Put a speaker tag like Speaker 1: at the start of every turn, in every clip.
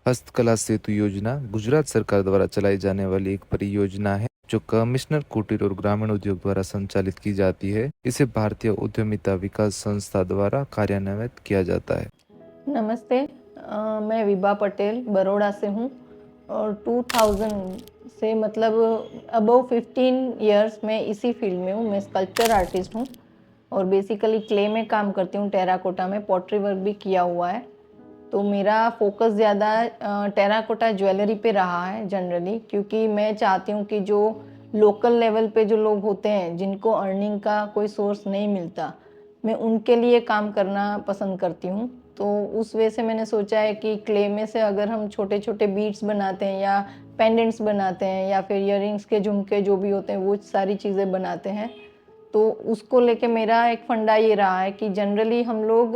Speaker 1: हस्तकला सेतु योजना गुजरात सरकार द्वारा चलाई जाने वाली एक परियोजना है जो कमिश्नर कुटीर और ग्रामीण उद्योग द्वारा संचालित की जाती है। इसे भारतीय उद्यमिता विकास संस्था द्वारा कार्यान्वित किया जाता है।
Speaker 2: नमस्ते। मैं विभा पटेल बड़ौदा से हूँ और 2000 से मतलब अबव 15 इयर्स मैं इसी फील्ड में हूँ। मैं स्कल्पचर आर्टिस्ट हूँ और बेसिकली क्ले में काम करती हूँ। टेराकोटा में पॉटरी वर्क भी किया हुआ है। तो मेरा फोकस ज़्यादा टेराकोटा ज्वेलरी पे रहा है जनरली, क्योंकि मैं चाहती हूँ कि जो लोकल लेवल पे जो लोग होते हैं जिनको अर्निंग का कोई सोर्स नहीं मिलता, मैं उनके लिए काम करना पसंद करती हूँ। तो उस वजह से मैंने सोचा है कि क्ले में से अगर हम छोटे छोटे बीड्स बनाते हैं या पेंडेंट्स बनाते हैं या फिर इयररिंग्स के झुमके जो भी होते हैं वो सारी चीज़ें बनाते हैं, तो उसको लेके मेरा एक फंडा ये रहा है कि जनरली हम लोग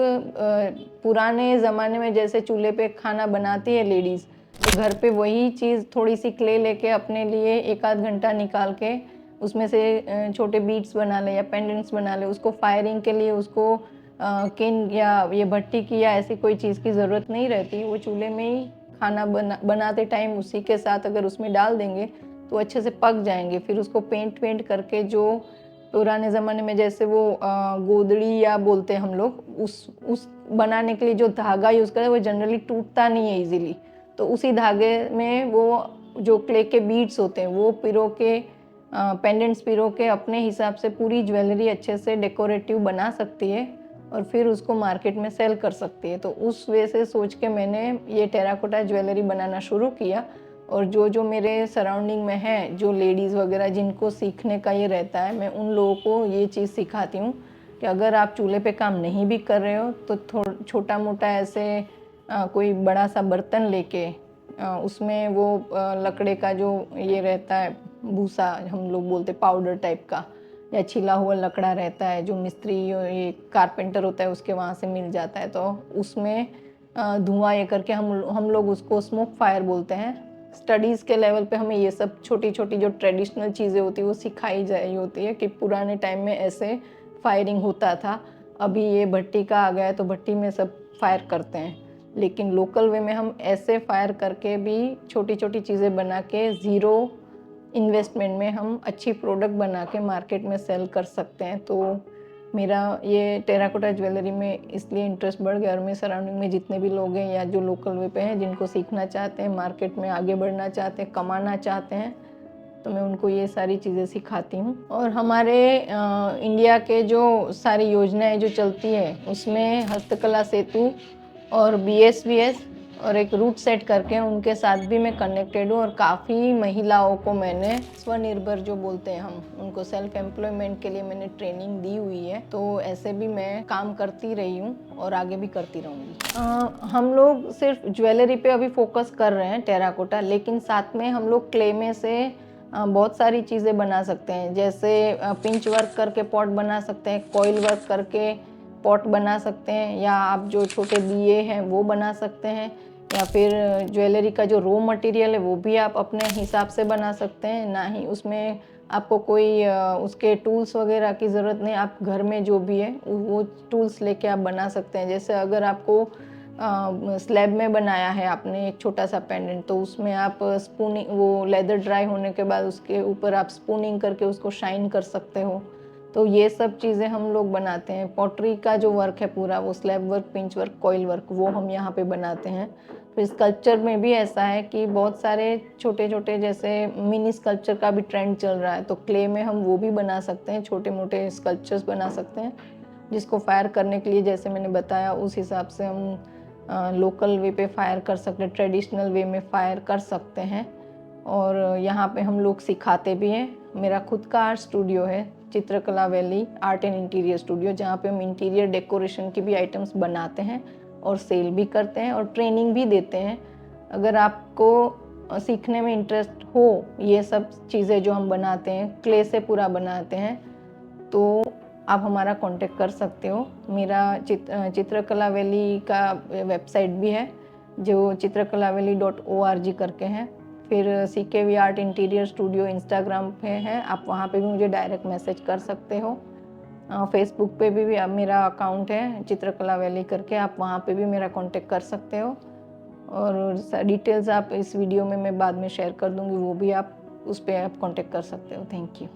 Speaker 2: पुराने ज़माने में जैसे चूल्हे पे खाना बनाती है लेडीज़, तो घर पे वही चीज़ थोड़ी सी क्ले लेके अपने लिए एक आध घंटा निकाल के उसमें से छोटे बीड्स बना ले या पेंडेंट्स बना ले। उसको फायरिंग के लिए उसको किन या ये भट्टी की या ऐसी कोई चीज़ की ज़रूरत नहीं रहती। वो चूल्हे में ही खाना बनाते टाइम उसी के साथ अगर उसमें डाल देंगे तो अच्छे से पक जाएंगे। फिर उसको पेंट करके जो पुराने ज़माने में जैसे वो गोदड़ी या बोलते हैं हम लोग, उस बनाने के लिए जो धागा यूज़ करें वो जनरली टूटता नहीं है इजीली। तो उसी धागे में वो जो क्ले के बीड्स होते हैं वो पिरो के पेंडेंट्स पिरो के अपने हिसाब से पूरी ज्वेलरी अच्छे से डेकोरेटिव बना सकती है और फिर उसको मार्केट में सेल कर सकती है। तो उस वे से सोच के मैंने ये टेराकोटा ज्वेलरी बनाना शुरू किया। और जो जो मेरे सराउंडिंग में है, जो लेडीज़ वगैरह जिनको सीखने का ये रहता है, मैं उन लोगों को ये चीज़ सिखाती हूँ कि अगर आप चूल्हे पे काम नहीं भी कर रहे हो तो छोटा मोटा ऐसे कोई बड़ा सा बर्तन लेके उसमें वो लकड़े का जो ये रहता है भूसा, हम लोग बोलते पाउडर टाइप का, या छिला हुआ लकड़ा रहता है जो मिस्त्री ये कारपेंटर होता है उसके वहाँ से मिल जाता है, तो उसमें धुआं ये करके हम लोग उसको स्मोक फायर बोलते हैं। स्टडीज़ के लेवल पे हमें ये सब छोटी छोटी जो ट्रेडिशनल चीज़ें होती है वो सिखाई जाई होती है कि पुराने टाइम में ऐसे फायरिंग होता था। अभी ये भट्टी का आ गया है तो भट्टी में सब फायर करते हैं, लेकिन लोकल वे में हम ऐसे फायर करके भी छोटी छोटी चीज़ें बना के ज़ीरो इन्वेस्टमेंट में हम अच्छी प्रोडक्ट बना के मार्केट में सेल कर सकते हैं। तो मेरा ये टेराकोटा ज्वेलरी में इसलिए इंटरेस्ट बढ़ गया और मेरे सराउंडिंग में जितने भी लोग हैं या जो लोकल वे पे हैं जिनको सीखना चाहते हैं, मार्केट में आगे बढ़ना चाहते हैं, कमाना चाहते हैं, तो मैं उनको ये सारी चीज़ें सिखाती हूँ। और हमारे इंडिया के जो सारी योजनाएं जो चलती है उसमें हस्तकला सेतु और BSVS और एक रूट सेट करके उनके साथ भी मैं कनेक्टेड हूँ। और काफ़ी महिलाओं को मैंने स्वनिर्भर जो बोलते हैं हम उनको सेल्फ एम्प्लॉयमेंट के लिए मैंने ट्रेनिंग दी हुई है। तो ऐसे भी मैं काम करती रही हूँ और आगे भी करती रहूँगी। हम लोग सिर्फ ज्वेलरी पे अभी फोकस कर रहे हैं टेराकोटा, लेकिन साथ में हम लोग क्ले में से बहुत सारी चीज़ें बना सकते हैं। जैसे पिंच वर्क करके पॉट बना सकते हैं, कॉइल वर्क करके पॉट बना सकते हैं, या आप जो छोटे दिए हैं वो बना सकते हैं, या फिर ज्वेलरी का जो रॉ मटेरियल है वो भी आप अपने हिसाब से बना सकते हैं। ना ही उसमें आपको कोई उसके टूल्स वगैरह की ज़रूरत नहीं, आप घर में जो भी है वो टूल्स लेके आप बना सकते हैं। जैसे अगर आपको स्लैब में बनाया है आपने एक छोटा सा पेंडेंट, तो उसमें आप स्पूनिंग, वो लेदर ड्राई होने के बाद उसके ऊपर आप स्पूनिंग करके उसको शाइन कर सकते हो। तो ये सब चीज़ें हम लोग बनाते हैं। पॉटरी का जो वर्क है पूरा, वो slab work, pinch work, coil work, वो हम यहाँ पे बनाते हैं। फिर स्कल्पचर में भी ऐसा है कि बहुत सारे छोटे छोटे जैसे मिनी स्कल्पचर का भी ट्रेंड चल रहा है, तो क्ले में हम वो भी बना सकते हैं, छोटे मोटे स्कल्पचर्स बना सकते हैं जिसको फायर करने के लिए जैसे मैंने बताया उस हिसाब से हम लोकल वे पे फायर कर सकते हैं, ट्रेडिशनल वे में फायर कर सकते हैं। और यहाँ पे हम लोग सिखाते भी हैं। मेरा खुद का आर्ट स्टूडियो है, चित्रकला valley art and interior studio, जहाँ पे हम इंटीरियर डेकोरेशन की भी आइटम्स बनाते हैं और सेल भी करते हैं और ट्रेनिंग भी देते हैं। अगर आपको सीखने में इंटरेस्ट हो ये सब चीज़ें जो हम बनाते हैं, क्ले से पूरा बनाते हैं, तो आप हमारा कांटेक्ट कर सकते हो। मेरा चित्रकला वैली का वेबसाइट भी है जो चित्रकलावैली.org करके है। फिर CKV art interior studio Instagram पे है, आप वहाँ पे भी मुझे डायरेक्ट मैसेज कर सकते हो। फेसबुक पे भी मेरा अकाउंट है चित्रकला वैली करके, आप वहाँ पे भी मेरा कांटेक्ट कर सकते हो। और डिटेल्स आप इस वीडियो में मैं बाद में शेयर कर दूँगी, वो भी आप उस पर आप कांटेक्ट कर सकते हो। Thank you.